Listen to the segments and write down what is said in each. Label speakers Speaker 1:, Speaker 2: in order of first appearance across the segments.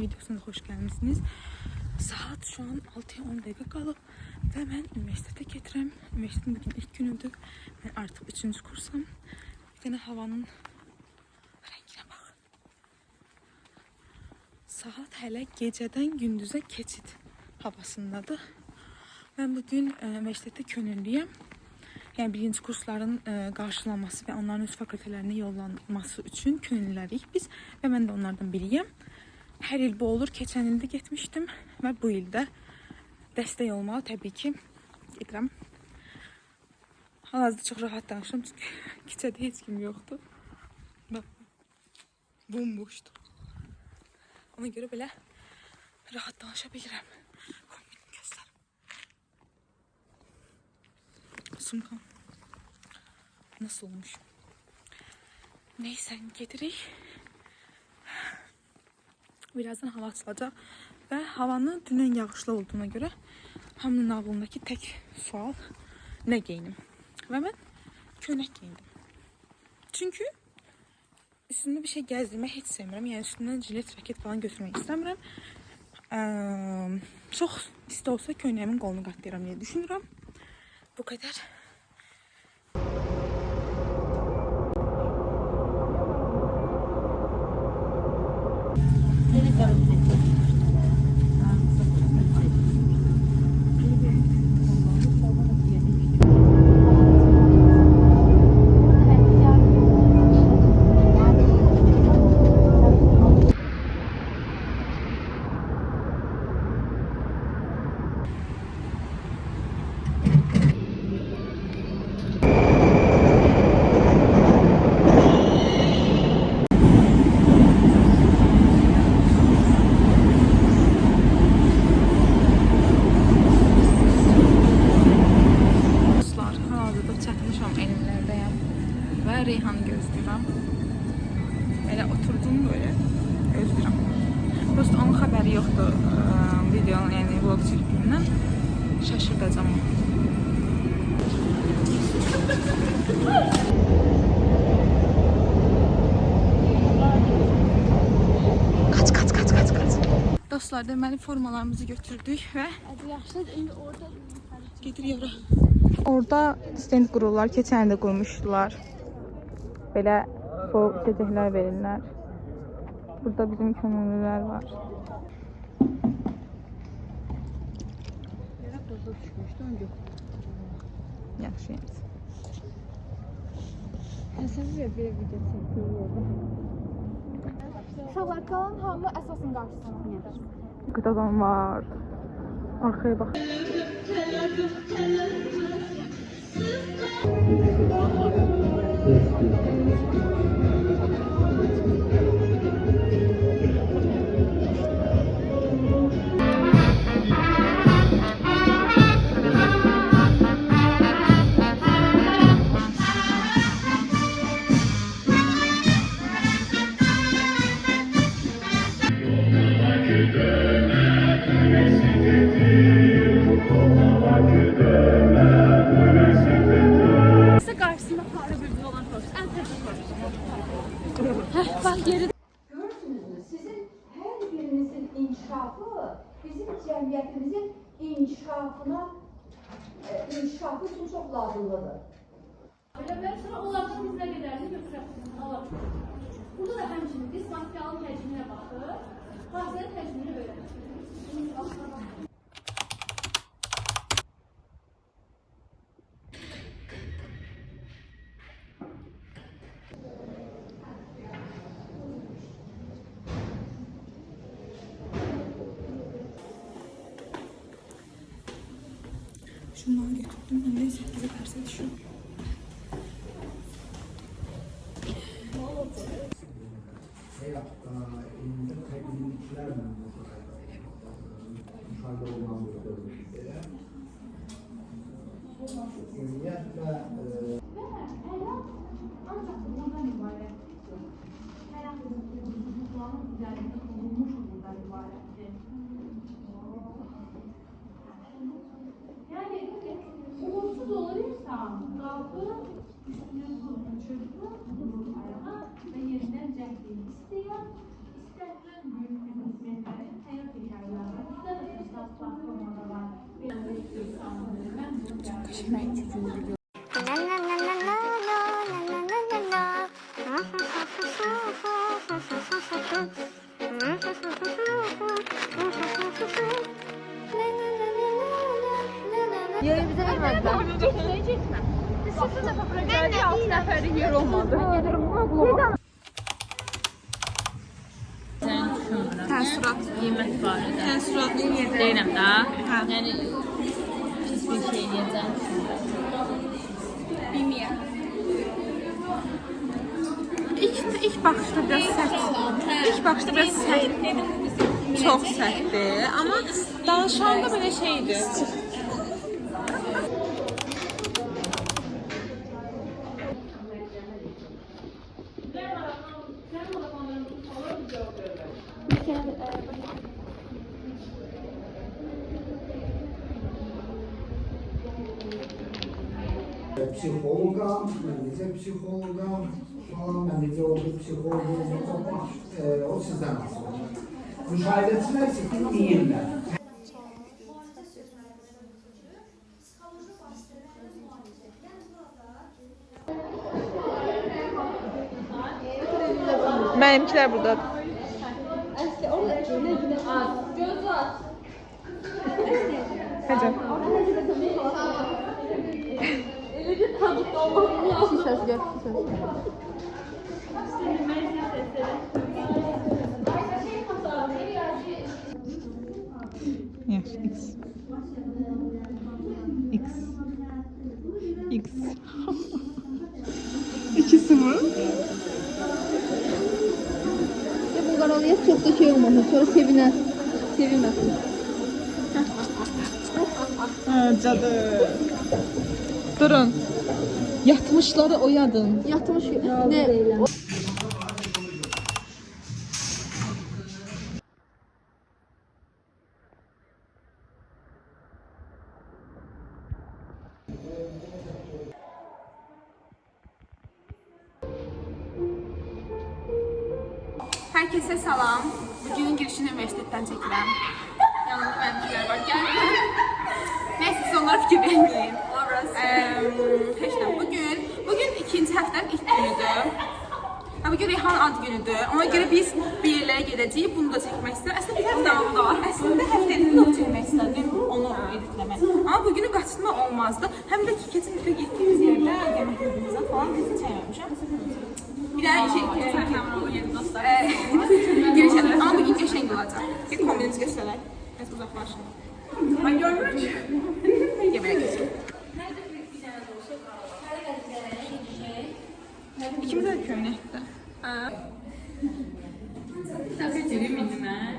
Speaker 1: videosuna hoş gelmişsiniz. Saat şu an 6'ya 10 dakika qalıb və mən üniversitete gedirəm. Üniversitetin bugün ilk günüdür. Ben artık 3. kursam. Bir tane havanın rəngine bak. Saat hələ gecədən gündüzə keçid havasındadır. Ben bugün üniversitede könüllüyəm. Yani birinci kursların qarşılanması və onların öz fakültələrinə yollanması üçün könüllülərik biz və mən də onlardan biriyəm. Hər il bu olur. Keçən ildə getmişdim və bu ildə dəstək olmalı təbii ki gedirəm. Hal-hazırda çox rahat danışıram çünki küçədə heç kim yoxdur. Bax, bomboşdur. Ona görə belə rahat danışa bilirəm. Kombinimi göstərim. Sumkam nasıl olmuş? Neyse gedirik. Birazdan hava açılacaq və havanın dünən yağışlı olduğuna görə hamının ağlındakı tək sual nə geyinim? Və mən köynək geyindim. Çünki üstümdə bir şey gəzdirmək heç sevmirəm. Yəni üstümdən jilet, raket falan götürmək istəmirəm. Çox isti olsa köynəyimin qolunu qatlayıram deyə düşünürəm. Bu kadar. Reyhan'ı gözləyirəm. Elə oturdum böyle gözləyirəm. Prosta onun xəbəri yoxdur videonun, yəni vlog çəkdiyimdən. Şaşırdacağım. Kaç. Dostlar, deməli formalarımızı götürdük və gedirik ora. Orada stend qururlar, keçən də qurmuşdular. Belə soğuk içecekler verirlər. Burada bizim könüllülər var. Yaxşı yəni.
Speaker 2: Sən bir video çəkiyorlar. Uşaqlar qalan hamı əsasın qarşısına.
Speaker 1: Qıdadan var. Arkaya bak.
Speaker 3: Görürsünüz mü? Sizin her birinizin inkişafı bizim cəmiyyətimizin inkişafı için çok lazımlıdır.
Speaker 4: Ve sonra onlardan biz ne kadarını götürüyoruz. Burada da həmçinin biz materialın həcminə baxır, hadisənin həcmini öyrənir.
Speaker 1: Şundan götürdüm. Ben neyse bize derse düşüyorum.
Speaker 4: Ancak bundan ibarettir. Herhangi bir hukuksuzluğun üzerinde kurulmuş bundan ibarettir. Yani uğursuz olursa kalkı üstüne çöktü, ayağa ve yerinden cehdiğini isteyen, isterken büyük bir hizmetleri
Speaker 1: Çemək gücünü
Speaker 2: Yeri bize vermediler. Biz sıfır defa bura geldik, 6 nəfərlik yer olmadı.
Speaker 1: təəssürat.
Speaker 5: Qiymət barədə.
Speaker 1: Təəssüratın yeri.
Speaker 5: Deyirəm də.
Speaker 1: Hə.
Speaker 5: Yəni pis bir şey deyəcəm.
Speaker 1: Bilmiyorum. İlk baxışda biraz sərt. İlk baxışda biraz sərt. Çox sərtdir, amma danışanda belə şeydir.
Speaker 6: Psixologam, mən necə psixologam falan, mən necə oldu psixologum, o sizdən asılı olacaq. Müşahidəçilər sizin deyirlər.
Speaker 1: Mənimkilər buradadır. Həcəm.
Speaker 2: Şişəsi gör, şişəsi.
Speaker 1: Yes, X. X. İkisi mi?
Speaker 2: Ya bu kanalıya çok da şey olmasın, sonra seviner. Sevinmesin.
Speaker 1: Ha, cadı. Durun. Yatmışları oyadın.
Speaker 2: Yatmış ne?
Speaker 1: Herkese salam. Bugünün girişini üniversiteden çekirəm. Yanımda mənimkiler var. Gel. Neyse siz onlara fikir vermeyin. Bugün ikinci həftənin ilk günüdür. Bugün Reyhan ad günüdür. Ona göre biz bir yerlere gedəcəyik. Bunu da çekmek istedim. Aslında bir həftə da var. Aslında həftəlik vlog çekmek istedim. Onu editləmək. Ama bugünü qaçırma olmazdı. Hem de ki keçən dəfə getdiyimiz yerdə yemək yediyimizdən falan bizi çəkməmişəm. Bir daha şey girişelim. Ama bugün geçen olacak. Bir kombinimizi göstererek. Biraz uzaklaşın. Ben görmüyorum ki. Yemeğe geçelim. İkimiz de köynəkdir.
Speaker 5: Təfəccürüm indi mən.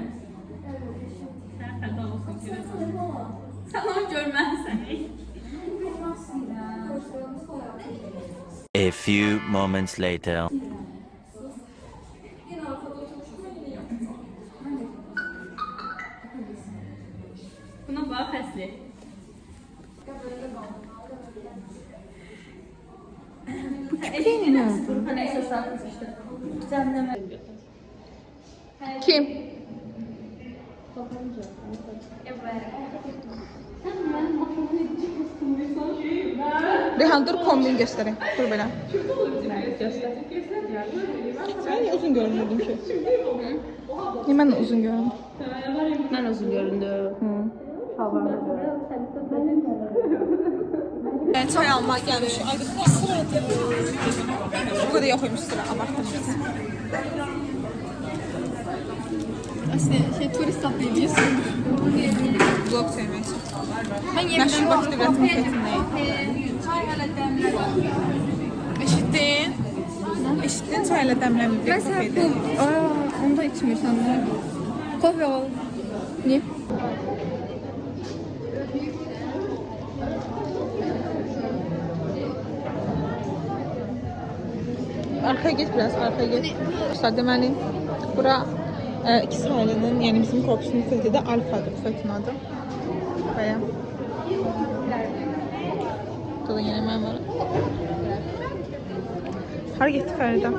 Speaker 5: Sən xəta olsun görəsən. Sən onu görməlisən.
Speaker 7: A few moments later.
Speaker 5: Buna bax əsli.
Speaker 2: Kim?
Speaker 1: Reyhan dur kombin göstereyim. Dur böyle. Sen uzun görünürdün ki. Niye ben de uzun göründüm?
Speaker 5: Mən uzun göründüm.
Speaker 1: Çay almak gelmiş. Ay bu sıraydı. Bu kadar yoxuymuş sıra. Abarttım.
Speaker 2: Aslında şey turist tatlıyız.
Speaker 1: Vlog çekmek için. Məşhur Bakı Dövlət Müfətindəyim. Eşitdin? Eşitdin çay ilə dəmləmli kafedir.
Speaker 2: Onu da içmiyorsan da. Kahve al. Niye?
Speaker 1: Arkaya git biraz, arkaya git. İşte deməli, bura iki sahilinin, yani bizim korpusun müfəti də Alfadır, müfətin adı. Baya. Burada da yine mən varım. Hara getdi Fərida?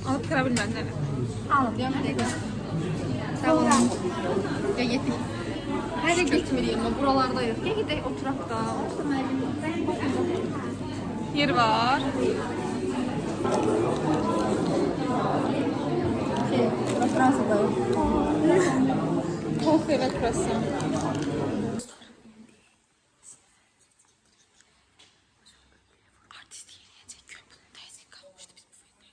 Speaker 1: Alıp kıra bilmədin.
Speaker 2: Tamam. Ya yetik. Hələ getmirik amma buralardayıq. Ya gedək oturaq da.
Speaker 1: Yer var.
Speaker 2: Fransa'dayıq.
Speaker 1: Kofe ve croissant. Artist yiyecek köprünün teyze kalmıştı biz bu filmde.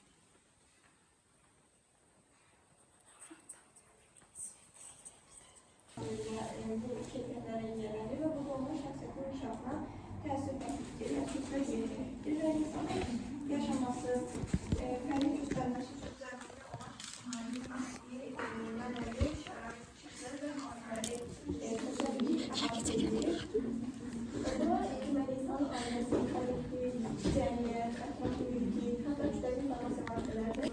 Speaker 8: Bu şirketlərin incələndi və bu da onun şəxsiyyətin inkişafına təsir göstərir və insanın yaşaması, fərdi göstərməsi üçün zəruri olan ictimai, mənəvi, şərait, şəxsləri və müharibəli təsəvvür deməli, insan ailəsi, kollektiv, cəmiyyət, ətraf mühiti, hətta kütləvi informasiya vasitələri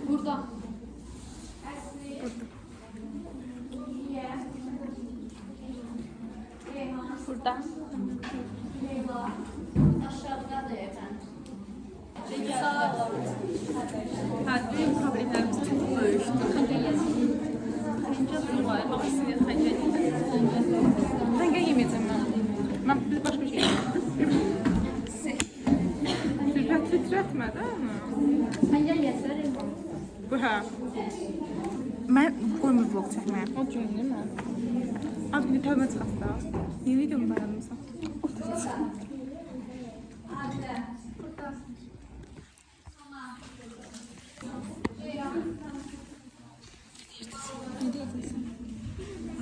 Speaker 2: Burada. Burada.
Speaker 5: Bizim problemlərimiz çox böyükdür. Xəncəl var, amma sizin xəncəl
Speaker 1: Hangi yemeyeceğim ben? Ben bir başka şey yemeyeceğim. Titretmedi ama.
Speaker 2: Həncəl yesərik.
Speaker 1: Bu ha. Ben koymuş vlog çekmeye.
Speaker 5: o gün değil mi?
Speaker 1: Az bir tövbe çıkarttı. Niye videomu beğenmişsin?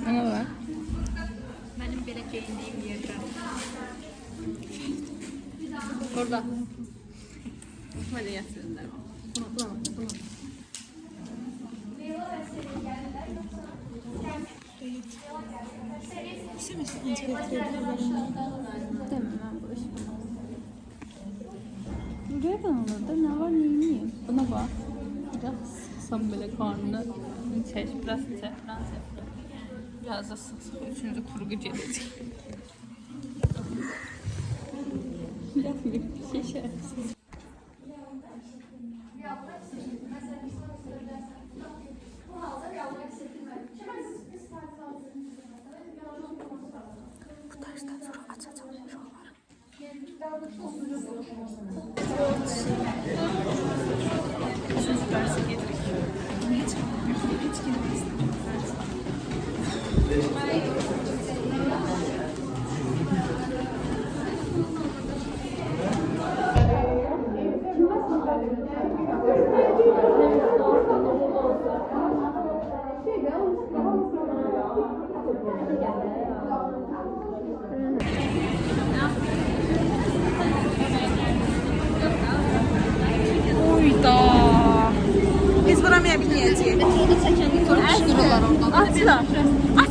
Speaker 5: Ona bak.
Speaker 2: Mənim belə geyindiyim yerdə. Burada.
Speaker 5: Böyle yatırırlar. Buraya da alırdı. Ne var neyini? Buna bak. Biraz sıksam böyle karnını çek. Biraz çek. Biraz çek. Biraz da sıksam. Üçüncü kurgu gelecek. Biraz bir şey şerefsiz.
Speaker 1: Bu dersten sonra açacağım şuraları. Üçüncü dersi getirik. Hiç girmez.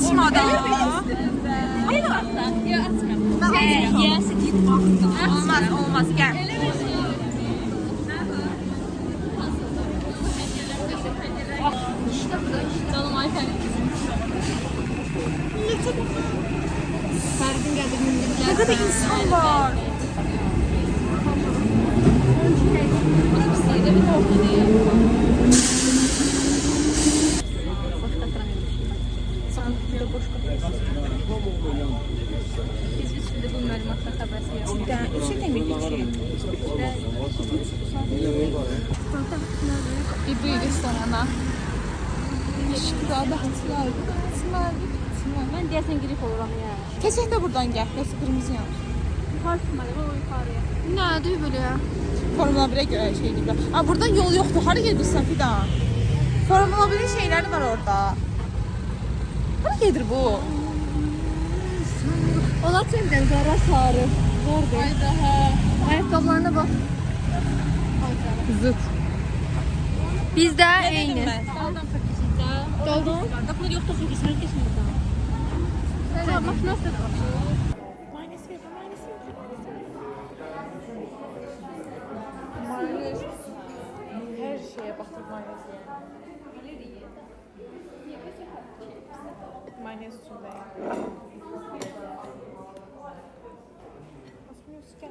Speaker 1: Açma da.
Speaker 5: Hayır atla. Ya atma. Yes, git atla.
Speaker 1: Olmaz, olmaz. Gel.
Speaker 5: Canım Ayfer.
Speaker 1: Ne kadar insan var.
Speaker 5: Biz üstünde bu məlumatla xəbərsi yox.
Speaker 1: Üçü demir, iki.
Speaker 5: Bir büyük restorana. Şükradahçılar.
Speaker 2: Mən deyəsən girif oluram ya.
Speaker 1: Keçək də buradan gəl. Yoxsa qırmızı yanır.
Speaker 2: Yuxarı çıxmalı, o yuxarıya.
Speaker 5: Nədir belə ya?
Speaker 1: Formula 1'e göre şey değil. Aa, buradan yol yoktu. Hara gedirsən Fidan? Formula 1'in şeyleri var orada. Hara gedir bu?
Speaker 2: Ola çəkdən qara sarı. Zordur.
Speaker 5: Hayda ha.
Speaker 2: Ayaqqabılarına bax.
Speaker 1: Zıt.
Speaker 2: Bizdə eyni.
Speaker 5: Daldan fakircə.
Speaker 2: Doldun?
Speaker 5: Daxil yoxdur fakircə keçmir burada.
Speaker 2: Tamam, maşınası da var.
Speaker 1: Mayonez. Her şeye baktık mayonez yani. Mayonez üstünde yani. Basmıyoruz ki.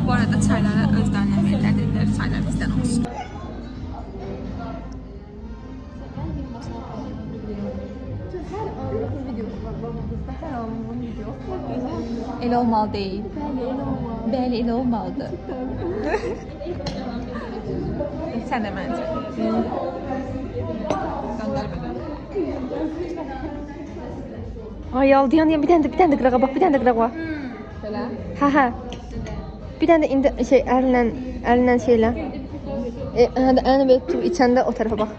Speaker 1: Bu arada çaylara özlerine verirler dediler. Çaylar bizden olsun.
Speaker 5: Elə olmalı deyil. Bəli, elə olmalıdır.
Speaker 1: Sen de bence. Gönder beni.
Speaker 2: Ay aldıyan bir dənə də qırağa bax, bir dənə də qırağa bax.
Speaker 5: Belə.
Speaker 2: Hə. Bir dənə də indi şey əllə şeylə. Hə də əlini belə tutub içəndə o tərəfə bax.